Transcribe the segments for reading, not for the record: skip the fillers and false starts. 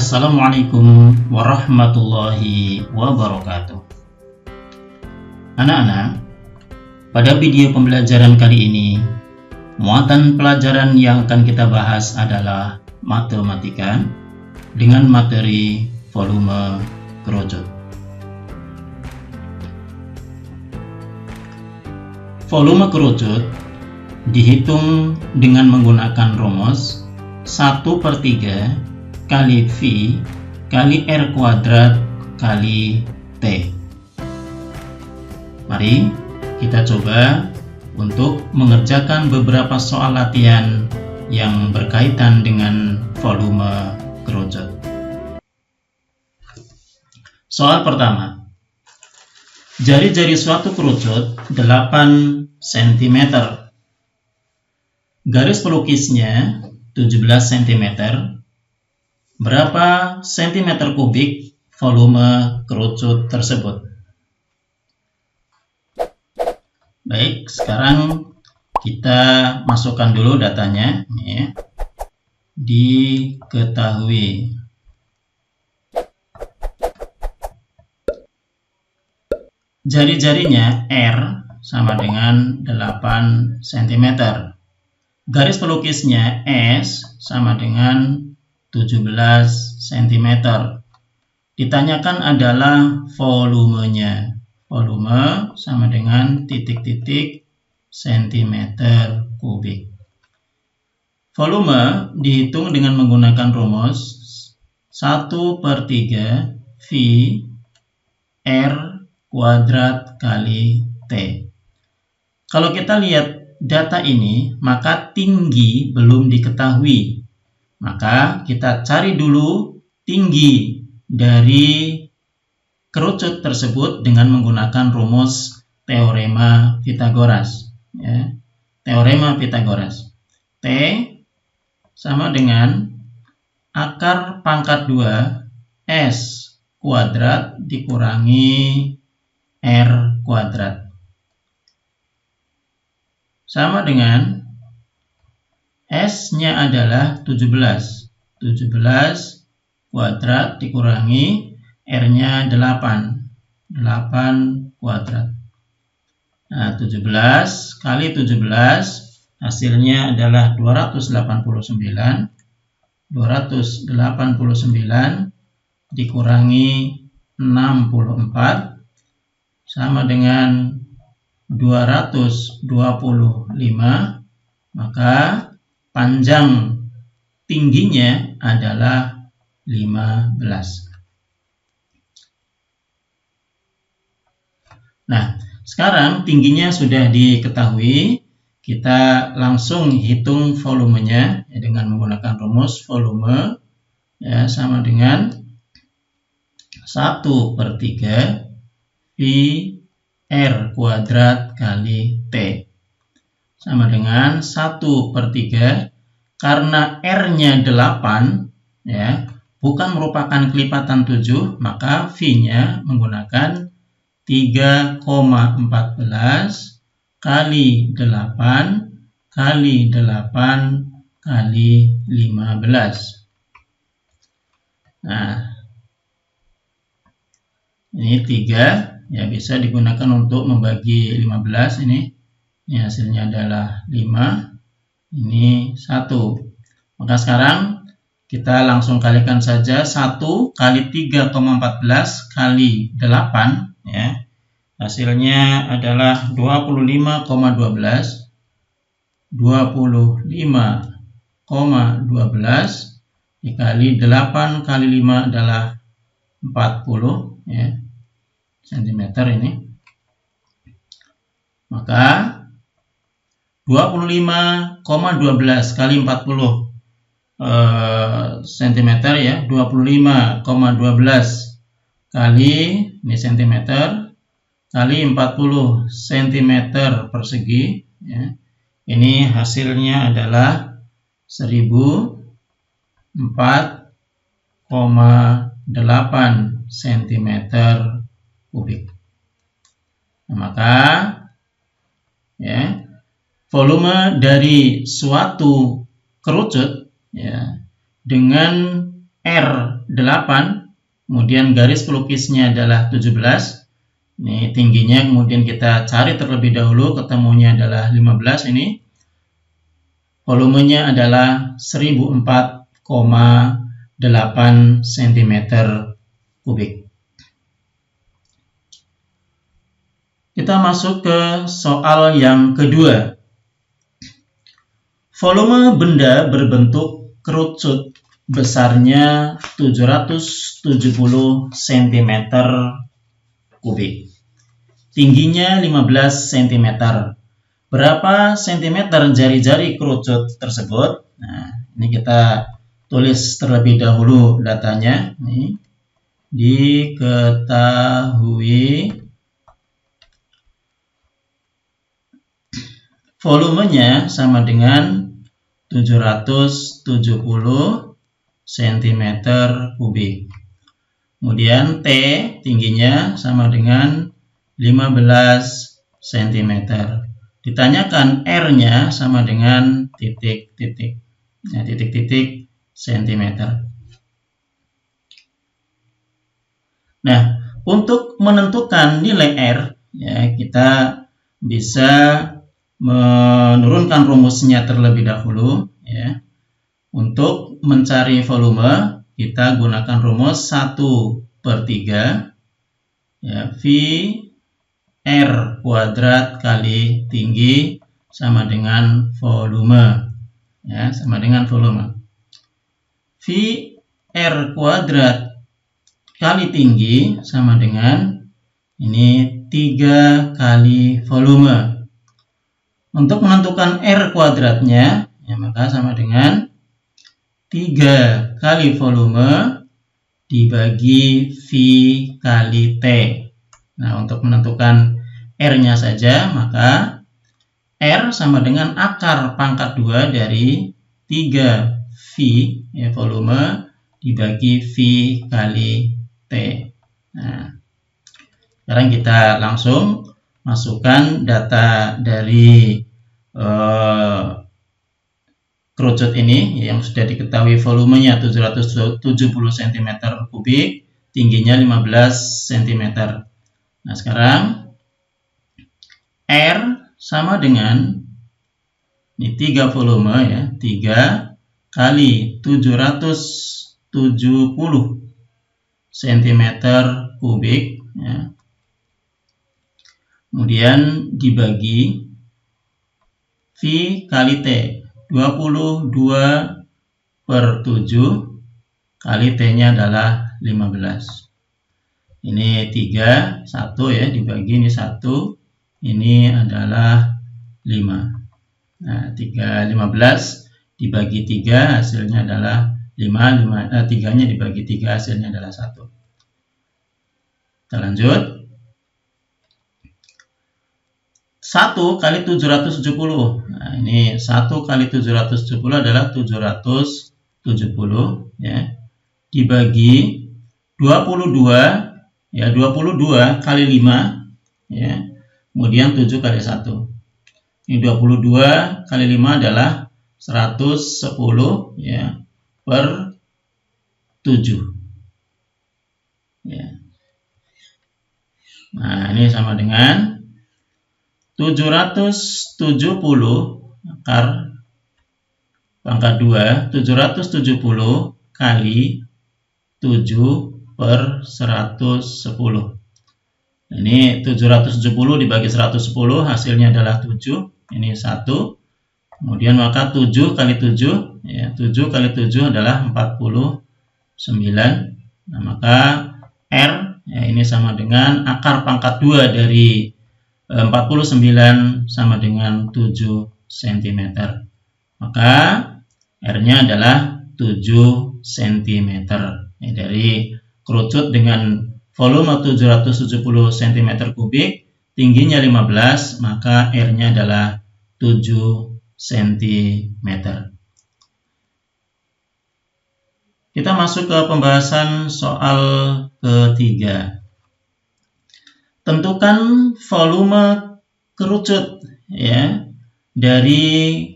Assalamualaikum warahmatullahi wabarakatuh. Anak-anak, pada video pembelajaran kali ini, muatan pelajaran yang akan kita bahas adalah matematika dengan materi volume kerucut. Volume kerucut dihitung dengan menggunakan rumus 1/3 kali V kali R kuadrat kali T. Mari kita coba untuk mengerjakan beberapa soal latihan yang berkaitan dengan volume kerucut. Soal pertama. Jari-jari suatu kerucut 8 cm. Garis pelukisnya 17 cm. Berapa sentimeter kubik volume kerucut tersebut? Baik, sekarang kita masukkan dulu datanya ya. Diketahui jari-jarinya R sama dengan 8 cm. Garis pelukisnya S sama dengan 17 cm. Ditanyakan adalah volumenya. Volume sama dengan titik-titik sentimeter kubik. Volume dihitung dengan menggunakan rumus 1/3 V R kuadrat kali T. Kalau kita lihat data ini, maka tinggi belum diketahui. Maka kita cari dulu tinggi dari kerucut tersebut dengan menggunakan rumus teorema Pythagoras. Ya. Teorema Pythagoras. T sama dengan akar pangkat 2 S kuadrat dikurangi R kuadrat. Sama dengan S-nya adalah 17 kuadrat dikurangi R-nya 8 kuadrat. Nah, 17 kali 17 hasilnya adalah 289 dikurangi 64 sama dengan 225, maka panjang tingginya adalah 15. Nah, sekarang tingginya sudah diketahui, kita langsung hitung volumenya ya, dengan menggunakan rumus volume ya, sama dengan 1/3 V R kuadrat kali T. Sama dengan 1/3, karena R-nya 8 ya, bukan merupakan kelipatan 7, maka V-nya menggunakan 3,14 kali 8 kali 8 kali 15. Nah, ini 3 ya, bisa digunakan untuk membagi 15 ini. Ini hasilnya adalah 5, ini 1. Maka sekarang kita langsung kalikan saja 1 kali 3,14 kali 8 ya. Hasilnya adalah 25,12. 25,12 dikali 8 kali 5 adalah 40 ya, cm ini. Maka 25,12 kali 40 cm ya, 25,12 kali ini cm kali 40 cm persegi ya. Ini hasilnya adalah 1004,8 cm kubik. Nah, maka ya, volume dari suatu kerucut ya, dengan R kemudian garis pelukisnya adalah 17. Ini tingginya, kemudian kita cari terlebih dahulu, ketemunya adalah 15 ini. Volumenya adalah 1004,8 cm kubik. Kita masuk ke soal yang kedua. Volume benda berbentuk kerucut besarnya 770 cm kubik. Tingginya 15 cm. Berapa sentimeter jari-jari kerucut tersebut? Nah, ini kita tulis terlebih dahulu datanya. Ini diketahui volumenya sama dengan 770 cm kubik. Kemudian T tingginya sama dengan 15 cm. Ditanyakan R-nya sama dengan titik-titik. Nah, titik-titik centimeter. Nah, untuk menentukan nilai R, ya, kita bisa menurunkan rumusnya terlebih dahulu. Ya. Untuk mencari volume, kita gunakan rumus 1/3 ya, V R kuadrat kali tinggi sama dengan volume. Ya, sama dengan volume. V R kuadrat kali tinggi sama dengan ini 3 kali volume. Untuk menentukan R kuadratnya, ya, maka sama dengan 3 kali volume dibagi V kali T. Nah, untuk menentukan R-nya saja, maka R sama dengan akar pangkat 2 dari 3 V, ya, volume, dibagi V kali T. Nah, sekarang kita langsung masukkan data dari kerucut ini yang sudah diketahui volumenya 770 cm kubik, tingginya 15 cm. Nah, sekarang R sama dengan ini 3 volume, ya, 3 kali 770 cm kubik, ya. Kemudian dibagi V kali T, 22/7 kali T-nya adalah 15. Ini 3, 1 ya, dibagi ini 1, ini adalah 5. Nah, 15 dibagi 3 hasilnya adalah 5, 3-nya dibagi 3 hasilnya adalah 1. Kita lanjut. 1 kali 770. Nah, ini 1 kali 770 adalah 770, ya. Dibagi 22, ya, 22 kali 5, ya. Kemudian 7 kali 1. Ini 22 kali 5 adalah 110, ya, per 7. Ya. Nah, ini sama dengan 770 akar pangkat 2, 770 kali 7/110. Ini 770 dibagi 110 hasilnya adalah 7. Ini 1. Kemudian maka 7 kali 7, ya, 7 kali 7 adalah 49. Nah, maka R, ya, ini sama dengan akar pangkat 2 dari 49 sama dengan 7 cm. Maka R-nya adalah 7 cm. Ya, dari kerucut dengan volume 770 cm kubik, tingginya 15, maka R-nya adalah 7 cm. Kita masuk ke pembahasan soal ketiga. Tentukan volume kerucut, ya, dari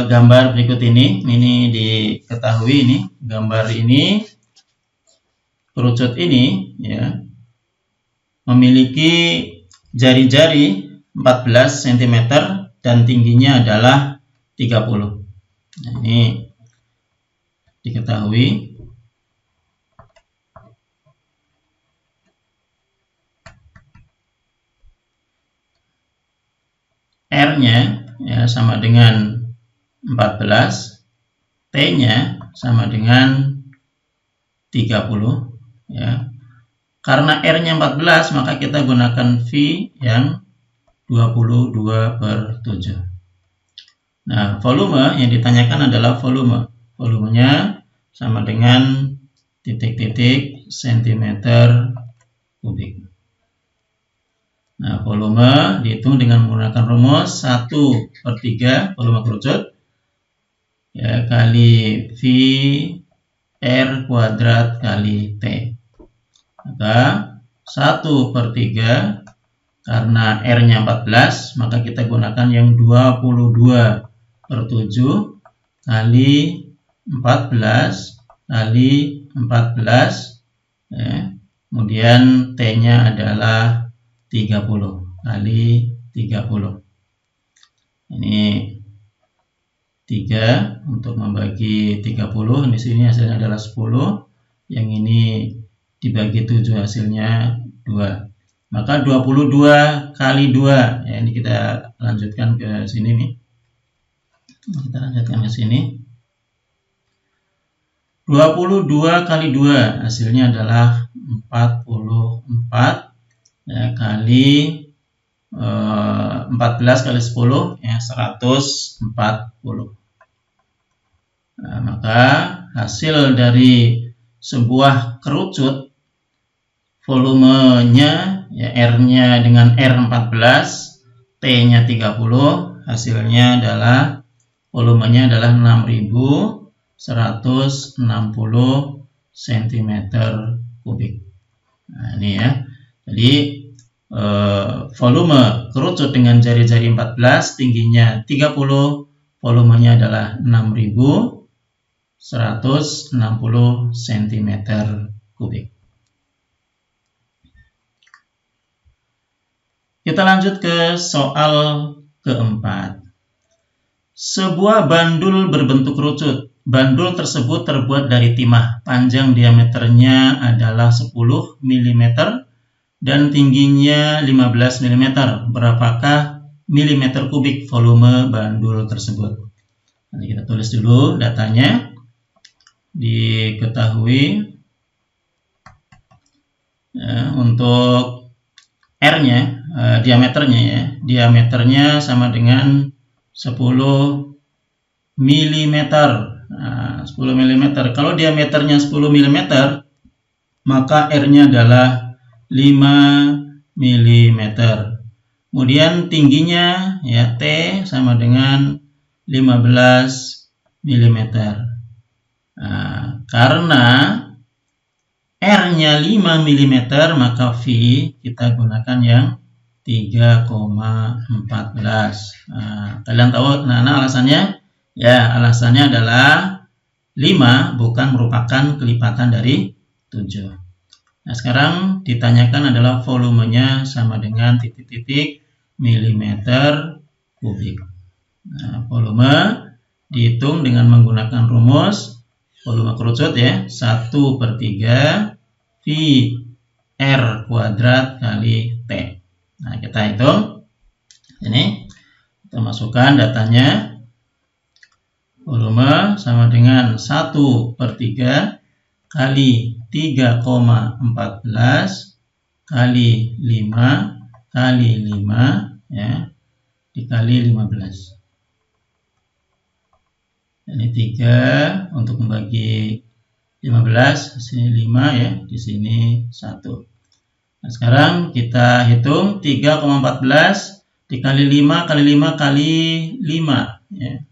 gambar berikut ini. Ini diketahui, ini gambar ini kerucut ini ya memiliki jari-jari 14 cm dan tingginya adalah 30. Nah, ini diketahui. R-nya ya sama dengan 14, T-nya sama dengan 30 ya. Karena R-nya 14, maka kita gunakan V yang 22/7. Nah, volume yang ditanyakan adalah volume. Volumenya sama dengan titik-titik centimeter kubik. Nah, volume dihitung dengan menggunakan rumus 1/3 volume kerucut ya kali V R kuadrat kali T. Maka 1/3 karena R-nya 14, maka kita gunakan yang 22/7 kali 14 kali 14 ya. Kemudian T-nya adalah 30 kali 30. Ini 3 untuk membagi 30. Di sini hasilnya adalah 10. Yang ini dibagi 7 hasilnya 2. Maka 22 kali 2. Ya, ini kita lanjutkan ke sini nih. Kita lanjutkan ke sini. 22 kali 2 hasilnya adalah 44 ya, kali 14 kali 10 ya 140. Nah, maka hasil dari sebuah kerucut volumenya ya R-nya dengan R14, T-nya 30, hasilnya adalah volumenya adalah 6160 cm kubik. Nah, ini ya. Jadi volume kerucut dengan jari-jari 14, tingginya 30, volumenya adalah 6160 cm kubik. Kita lanjut ke soal keempat. Sebuah bandul berbentuk kerucut. Bandul tersebut terbuat dari timah. Panjang diameternya adalah 10 mm dan tingginya 15 mm. Berapakah milimeter kubik volume bandul tersebut? Nanti kita tulis dulu datanya. Diketahui ya, untuk R-nya, diameternya ya, diameternya sama dengan 10 mm. Nah, 10 mm. Kalau diameternya 10 mm, maka R-nya adalah 5 mm. Kemudian tingginya ya T sama dengan 15 mm. Nah, karena R-nya 5 mm, maka V kita gunakan yang 3,14. Nah, kalian tahu nah alasannya? Ya, alasannya adalah 5 bukan merupakan kelipatan dari 7. Nah, sekarang ditanyakan adalah volumenya sama dengan titik-titik milimeter kubik. Nah, volume dihitung dengan menggunakan rumus volume kerucut ya, 1/3 V R kuadrat kali T. Nah, kita hitung. Ini kita masukkan datanya. Volume sama dengan 1/3 kali 3,14 kali 5 kali 5 ya, dikali 15. Ini 3 untuk membagi 15, di sini 5 ya, di sini 1. Nah, sekarang kita hitung 3,14 dikali 5 kali 5 kali 5 ya.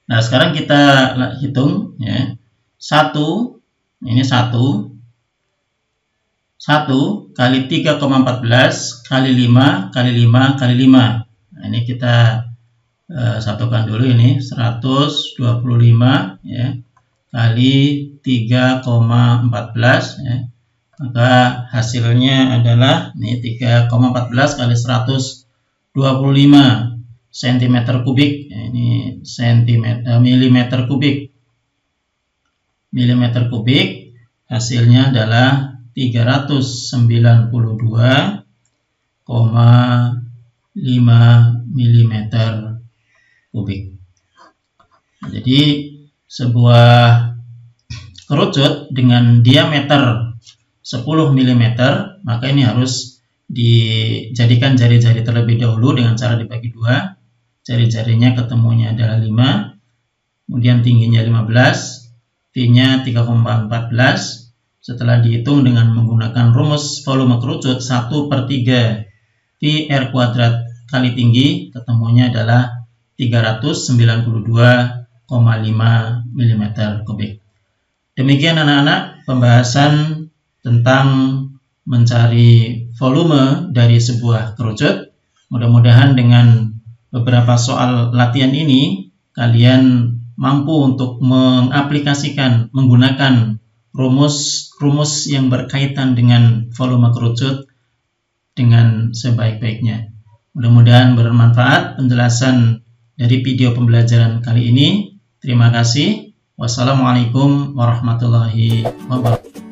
Nah, sekarang kita hitung ya. 1 ini 1 kali 3,14 kali 5 kali 5 kali 5. Nah, ini kita satukan dulu ini 125 ya kali 3,14 ya. Maka hasilnya adalah ini 3,14 kali 125 cm kubik ya, ini milimeter kubik hasilnya adalah 392,5 mm kubik. Jadi sebuah kerucut dengan diameter 10 mm, maka ini harus dijadikan jari-jari terlebih dahulu dengan cara dibagi dua. Jari-jarinya ketemunya adalah 5, kemudian tingginya 15, V-nya 3,14. Setelah dihitung dengan menggunakan rumus volume kerucut 1/3 V R kuadrat kali tinggi, ketemunya adalah 392,5 mm kubik. Demikian anak-anak pembahasan tentang mencari volume dari sebuah kerucut. Mudah-mudahan dengan beberapa soal latihan ini kalian mampu untuk mengaplikasikan menggunakan rumus yang berkaitan dengan volume kerucut dengan sebaik-baiknya. Mudah-mudahan bermanfaat penjelasan dari video pembelajaran kali ini. Terima kasih. Wassalamualaikum warahmatullahi wabarakatuh.